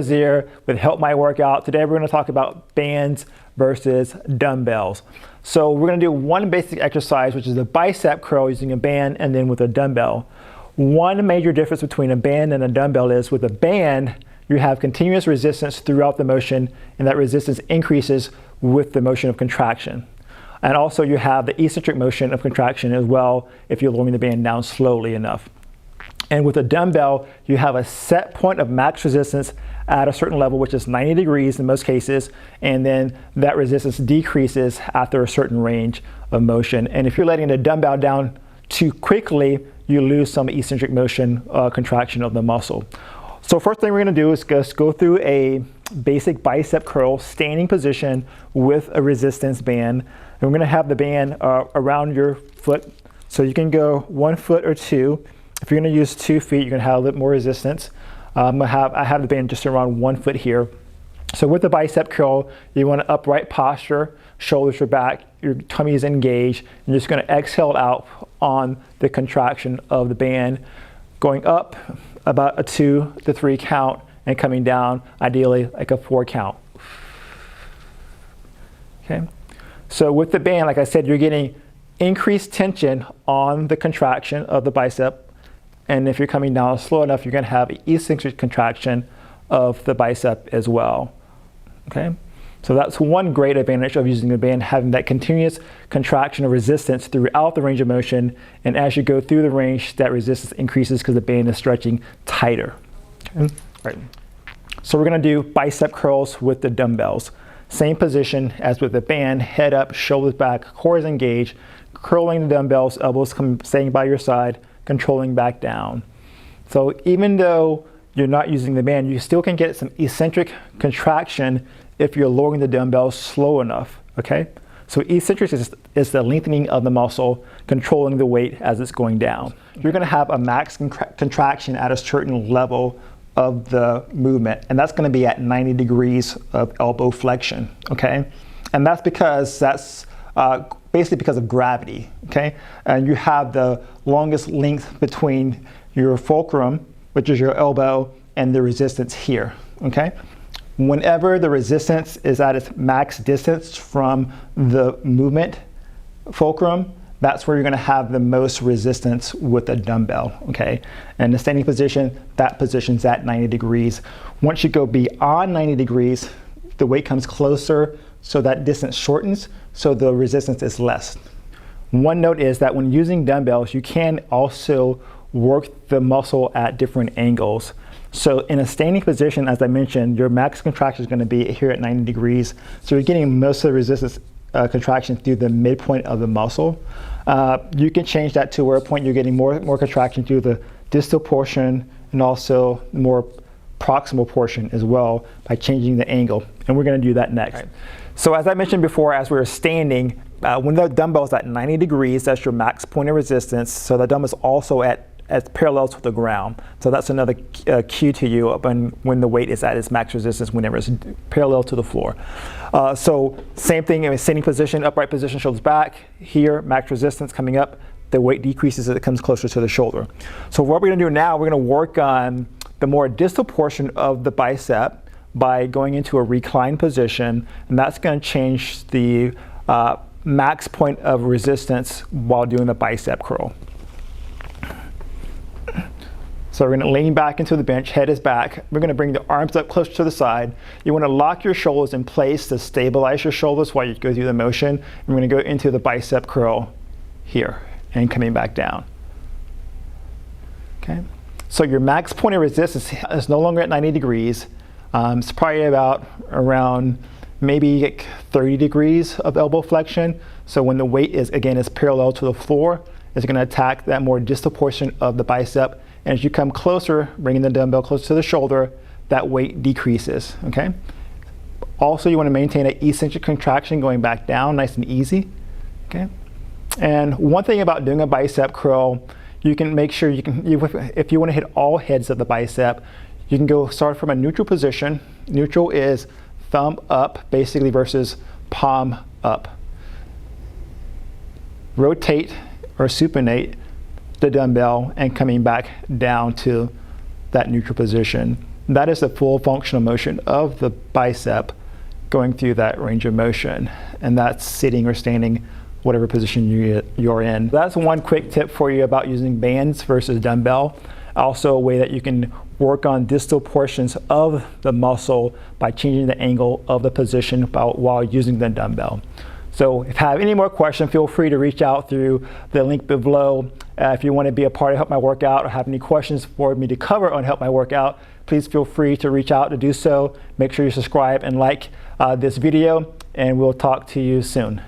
Brazier with Help My Workout. Today we're going to talk about bands versus dumbbells. So we're going to do one basic exercise, which is a bicep curl using a band and then with a dumbbell. One major difference between a band and a dumbbell is with a band, you have continuous resistance throughout the motion, and that resistance increases with the motion of contraction. And also you have the eccentric motion of contraction as well if you're lowering the band down slowly enough. And with a dumbbell, you have a set point of max resistance at a certain level, which is 90 degrees in most cases, and then that resistance decreases after a certain range of motion. And if you're letting the dumbbell down too quickly, you lose some eccentric motion contraction of the muscle. So first thing we're going to do is just go through a basic bicep curl standing position with a resistance band. And we're going to have the band around your foot, so you can go 1 foot or 2. If you're going to use 2 feet, you're going to have a little more resistance. I have the band just around 1 foot here. So with the bicep curl, you want an upright posture, shoulders are back, your tummy is engaged, and you're just going to exhale out on the contraction of the band, going up about a 2 to 3 count and coming down ideally like a 4 count. Okay. So with the band, like I said, you're getting increased tension on the contraction of the bicep. And if you're coming down slow enough, you're going to have an eccentric contraction of the bicep as well. Okay, so that's one great advantage of using the band, having that continuous contraction of resistance throughout the range of motion. And as you go through the range, that resistance increases because the band is stretching tighter. Okay? Right. So we're going to do bicep curls with the dumbbells. Same position as with the band, head up, shoulders back, core is engaged, curling the dumbbells, elbows staying by your side, controlling back down. So even though you're not using the band, you still can get some eccentric contraction if you're lowering the dumbbells slow enough, okay? So eccentric is the lengthening of the muscle, controlling the weight as it's going down. You're gonna have a max contraction at a certain level of the movement, and that's gonna be at 90 degrees of elbow flexion, okay? And that's because basically because of gravity, okay? And you have the longest length between your fulcrum, which is your elbow, and the resistance here, okay? Whenever the resistance is at its max distance from the movement fulcrum, that's where you're gonna have the most resistance with a dumbbell, okay? And the standing position, that position's at 90 degrees. Once you go beyond 90 degrees, the weight comes closer, so that distance shortens, so the resistance is less. One note is that when using dumbbells, you can also work the muscle at different angles. So in a standing position, as I mentioned, your max contraction is going to be here at 90 degrees. So you're getting most of the resistance contraction through the midpoint of the muscle. You can change that to where a point you're getting more contraction through the distal portion and also more proximal portion as well by changing the angle. And we're going to do that next. Right. So as I mentioned before, as we were standing, when the dumbbell is at 90 degrees, that's your max point of resistance. So the dumbbell is also at parallel to the ground. So that's another cue to you when the weight is at its max resistance, whenever it's parallel to the floor. So same thing in a standing position, upright position, shoulders back. Here, max resistance coming up, the weight decreases as it comes closer to the shoulder. So what we're gonna do now, we're gonna work on the more distal portion of the bicep by going into a reclined position, and that's going to change the max point of resistance while doing the bicep curl. So we're going to lean back into the bench, head is back. We're going to bring the arms up close to the side. You want to lock your shoulders in place to stabilize your shoulders while you go through the motion. And we're going to go into the bicep curl here and coming back down. Okay. So your max point of resistance is no longer at 90 degrees. It's probably around maybe like 30 degrees of elbow flexion. So when the weight is parallel to the floor, it's going to attack that more distal portion of the bicep. And as you come closer, bringing the dumbbell closer to the shoulder, that weight decreases, okay? Also, you want to maintain an eccentric contraction going back down, nice and easy, okay? And one thing about doing a bicep curl, you can make sure if you want to hit all heads of the bicep, you can start from a neutral position. Neutral is thumb up, basically, versus palm up. Rotate or supinate the dumbbell and coming back down to that neutral position. That is the full functional motion of the bicep going through that range of motion. And that's sitting or standing, whatever position you're in. That's one quick tip for you about using bands versus dumbbell. Also a way that you can work on distal portions of the muscle by changing the angle of the position while using the dumbbell. So if you have any more questions, feel free to reach out through the link below. If you want to be a part of Help My Workout or have any questions for me to cover on Help My Workout, please feel free to reach out to do so. Make sure you subscribe and like this video, and we'll talk to you soon.